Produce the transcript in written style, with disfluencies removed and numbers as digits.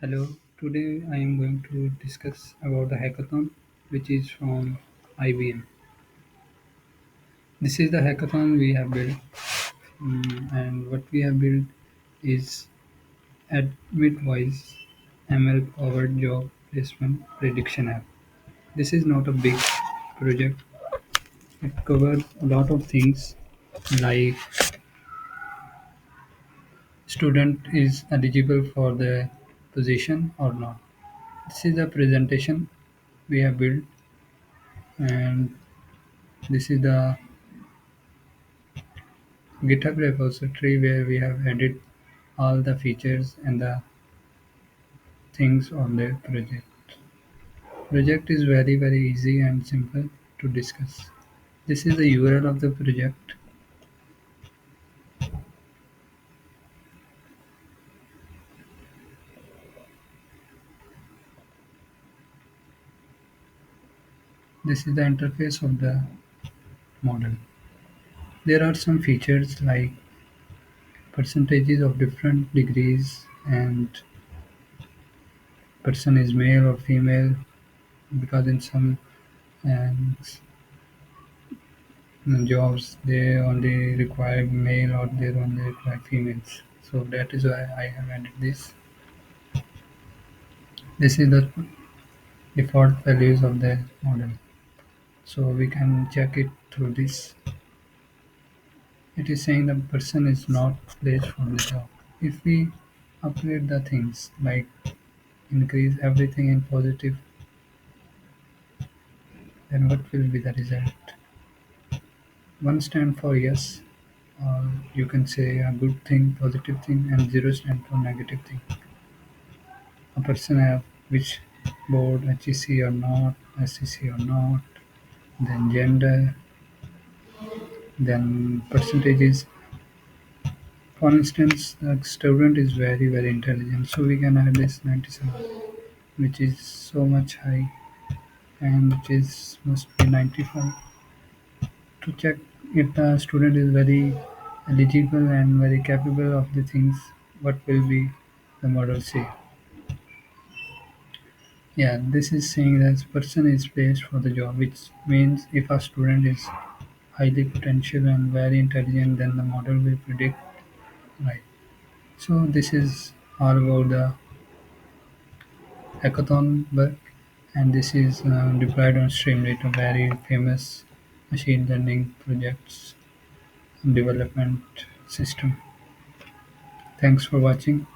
Hello, today I am going to discuss about the hackathon which is from IBM. This is the hackathon we have built, and what we have built is AdmitWise ML powered job placement prediction app. This is not a big project. It covers a lot of things like student is eligible for the position or not. This is the presentation we have built, and this is the GitHub repository where we have added all the features and the things on the project. Project is very easy and simple to discuss. This is the URL of the project. This is the interface of the model. There are some features like percentages of different degrees and person is male or female, because in some um, jobs they only require male or they only require females. So that is why I have added this. This is the default values of the model. So we can check it through this. It is saying the person is not placed for the job. If we upgrade the things like increase everything in positive, then what will be the result? One stand for yes, or you can say a good thing, positive thing, and zero stand for negative thing. A person have which board, HEC or not, SEC or not, then gender, then percentages. For instance, the student is very intelligent, so we can add this 97, which is so much high, and which is must be 95 to check if the student is very eligible and very capable of the things. What will be the model say? Yeah, this is saying that person is placed for the job, which means if a student is highly potential and very intelligent, then the model will predict right. So this is all about the hackathon work, and this is deployed on Streamlit, a very famous machine learning projects development system. Thanks for watching.